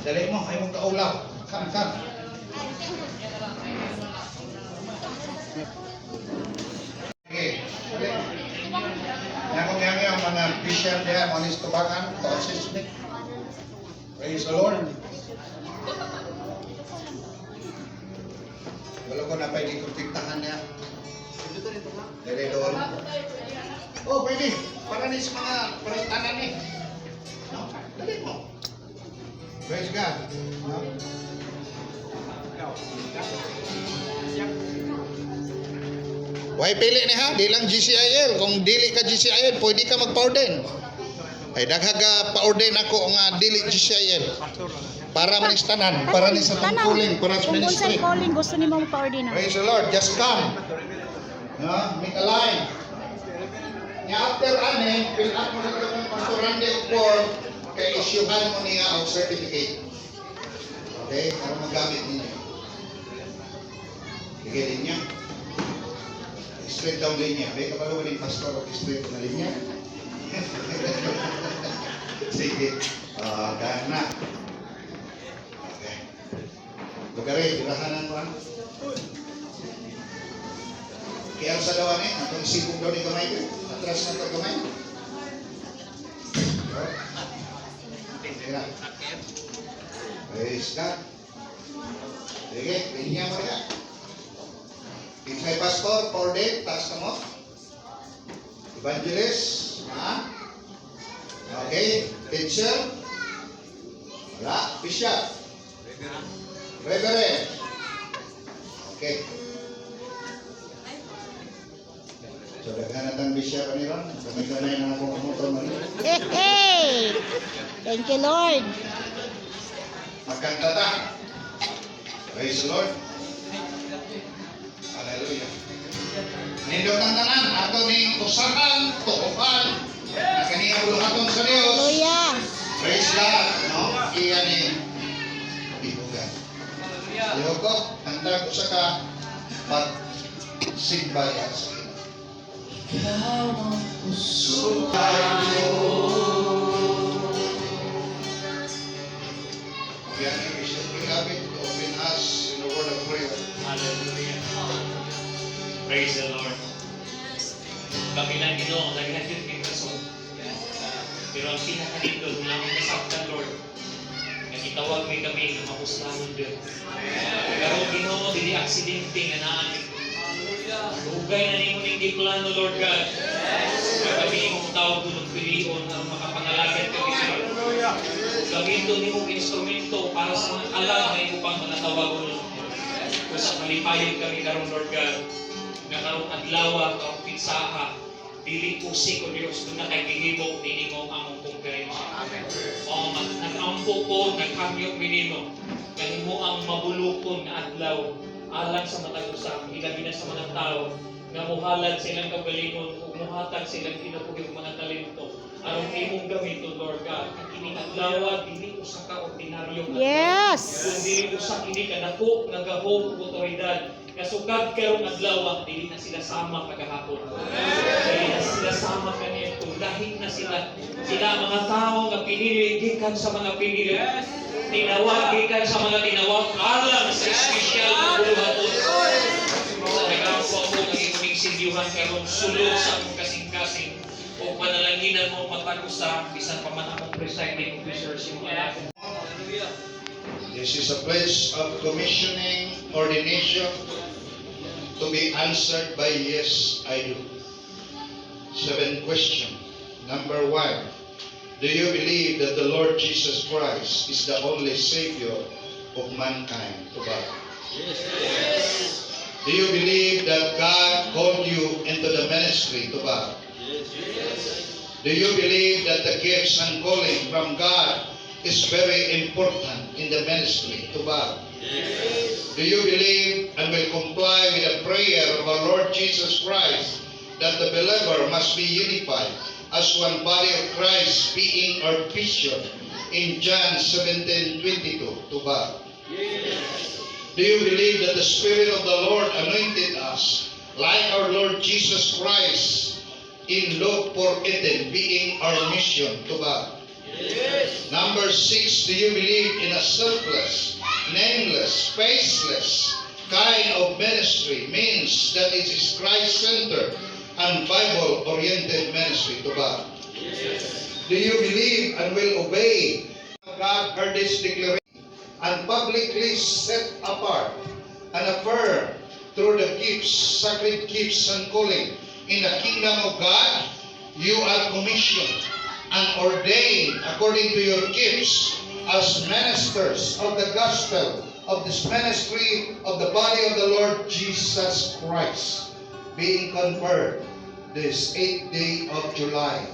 Dali mo, ay mong kaulaw. Come, come. Okay. Nakong yung mga Christian diyan, honest tubakan, to assist me. Praise the Lord. Wala ko na pwede kontiktahan niya. Dali doon. Oh, pwede. Para ni sa mga peritanan eh. No? Dali mo. Praise God. No? Why pili ni ha? Di lang GCIL. Kung dili ka GCIL, pwede ka magpa-ordain. Ay daghaga pa-ordain ako nga dili GCIL. Para manistanan, para ni sa tungkulin, para sa ministry. Kung calling gusto ni mo magpa-ordain. Praise the Lord. Just come. No? Make a line. Nga after ane, fill up mo na itong pastorande form kay isyuhan mo niya ang certificate. Okay? Para magamit ninyo. Bigay din niya. Straight down linya. May kapalo ng pastor o straight na linya. Sige. Gaan na. Okay. Lugari, tirahanan mo. Kaya sa dawan eh, ang isipong daw ni kamay ko. Atras na ito kamay. Praise God. Sige, linya mo rin. Kinsay pastor, for day, taas ka mo. Evangelist, ha? Okay, teacher. Wala, bishop. Reverend. Okay. So, daghanat ang bishop ni Ron. Kamay-kamay na akong kamotor mo. Hey! Thank you, Lord. Magkanta ta. Praise the Lord. Hallelujah. Nindot ang tanan, ato ning usahan, tukupan, na kaniyang uluhaton sa Dios. Hallelujah. Praise God, no? Iya ni bibugan. Lihoko, handa ko sa ka pag-sigbaya sa iyo. Kawang puso tayo. Yan ang Bishop Rigabit to open us in the word of prayer. Hallelujah. Praise the Lord. Kami lang Ginoo, naghatid kay kaso. Pero ang pinakadito lang ang kasabtan, Lord. Nagitawag may kami na mapuslahan din. Pero Ginoo, dili aksidente nga naan. Lugay na nimo ning di plano, Lord God. Kami imong tawag ng pilion na makapangalagan kami sa Lord. Gamiton nimo instrumento para sa mga alam na imo pang manatawag mo. Kung sa kalipayon kami karon, Lord God, nga karong adlaw karong pitsaha, dili usik o Dios kung nakagihimo ninimo among kongreso. O nag-ampo ko, nagkamyo minimo, kanimo ang mabulukon na adlaw alang sa matag usab, ilabi na sa mga tao nga muhalad silang kagalingon ug muhatag silang kinapugid mga talento aron imong gamiton, Lord God. Ang kining adlaw dili usa ka ordinaryo nga Yes. kung dili usa kini kadako nga gahom ug otoridad kasugad karong adlaw dili na sila sama kagahapon. Dili na sila sama kaniadto, dahil na sila mga tao nga pinili gikan sa mga pinili. Tinawag gikan sa mga tinawag alang sa espesyal na buluhaton. Sa nagkampo mo ng imong sidyuhan karong sulod sa among kasing-kasing o panalanginan mo matag usa bisan pa man among presiding officers yung anak. This is a place of commissioning, ordination, to be answered by yes, I do. 7 questions. Number 1. Do you believe that the Lord Jesus Christ is the only Savior of mankind? Yes. Do you believe that God called you into the ministry? Yes. Do you believe that the gifts and calling from God is very important in the ministry? Yes. Do you believe and will comply with the prayer of our Lord Jesus Christ that the believer must be unified as one body of Christ, being our vision in John 17:22? Yes. Do you believe that the Spirit of the Lord anointed us like our Lord Jesus Christ in Luke 4:18, being our mission? Number 6, do you believe in a selfless, nameless, faceless kind of ministry? Means that it is Christ-centered and Bible-oriented ministry to God. Do you believe and will obey God heard this declaration and publicly set apart and affirm through the gifts, sacred gifts and calling in the kingdom of God? You are commissioned and ordained according to your gifts as ministers of the gospel of this ministry of the body of the Lord Jesus Christ, being conferred this 8th day of July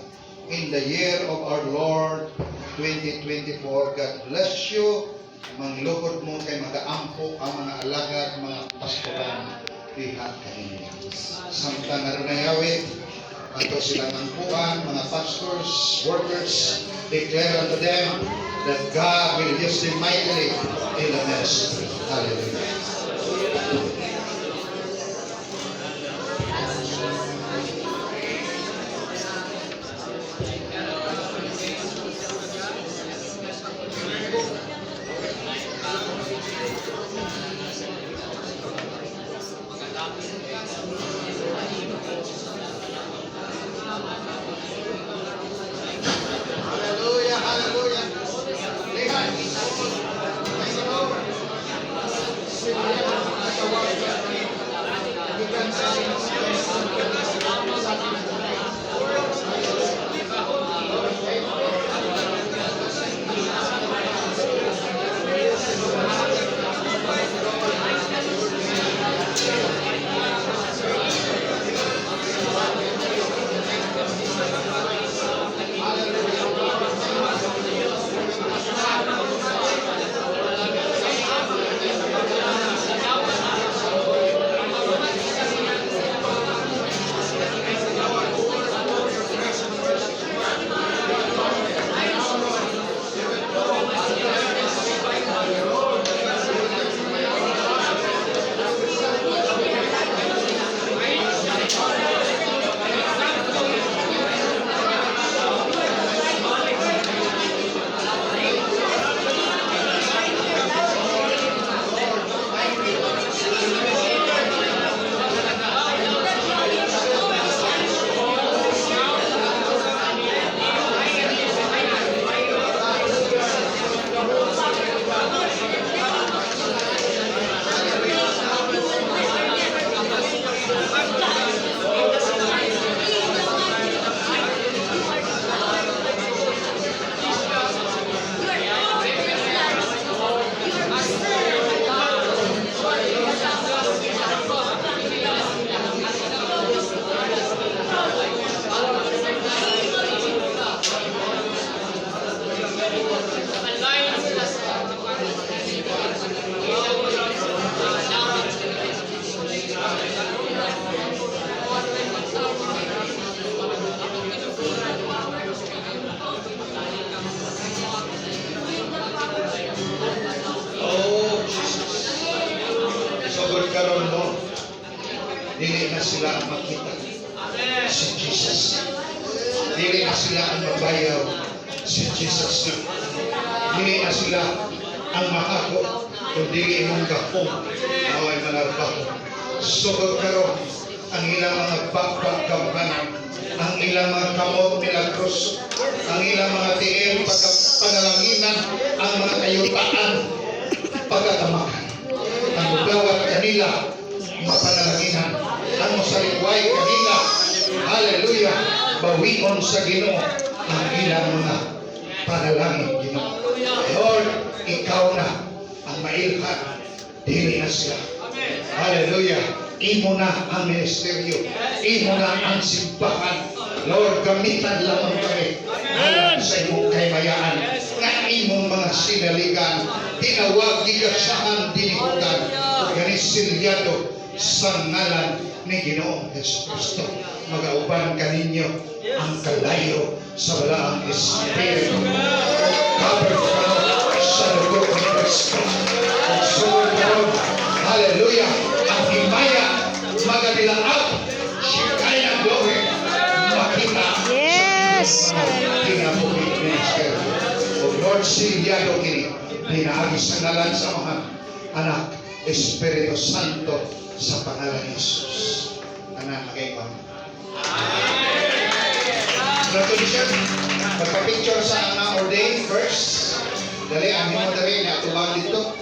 in the year of our Lord 2024. God bless you. Manglugod mo kay mag-aampo ang mga alagad, mga pastoran diha kanina. Samtang naroon na yawit, ato silang mangpuan, mga pastors, workers, declare unto them that God will use them mightily in the ministry. Hallelujah. Hallelujah, hallelujah. Lihat. Praise the Lord. karon mo, dili na sila ang makita si Jesus. Dili na sila ang mabayaw si Jesus. Dili na sila ang makako kung dili mong gapong away manarbaho. So karon ang ilang mga pagpagkampanan, ang ilang mga kamot milagros, ang ilang mga tiil pagpanalanginan, ang mga kayutaan pagkatamakan. Ang bawat kanila mapanalaginan, ang masalikway kanila, hallelujah, bawion sa Ginoo ang ilang mga panalangin, Ginoo. Lord, ikaw na ang mailhan, dili na sila. Hallelujah. Imo na ang ministeryo, imo na ang simbahan. Lord, gamitan lamang kami alam sa imong kaymayaan nga imong mga sinaligan, tinawag, gigasahan, dinihugan, organisilyado sa ngalan ni Ginoong Jesucristo. Mag-auban kaninyo ang kalayo sa balaang Espiritu. Cover ka sa lugar ni Cristo. Pagsuod karon, hallelujah, ang himaya magadilaap, Shekinah glory, makita Yes! sa mga tinapong minister. silyado kini pinaagi sa ngalan sa mga anak Espiritu Santo sa pangalan ni Jesus. Anak kay Pam. Congratulations. Magpa-picture sa mga ordained first. Dali, ang mo dali na atubang dito.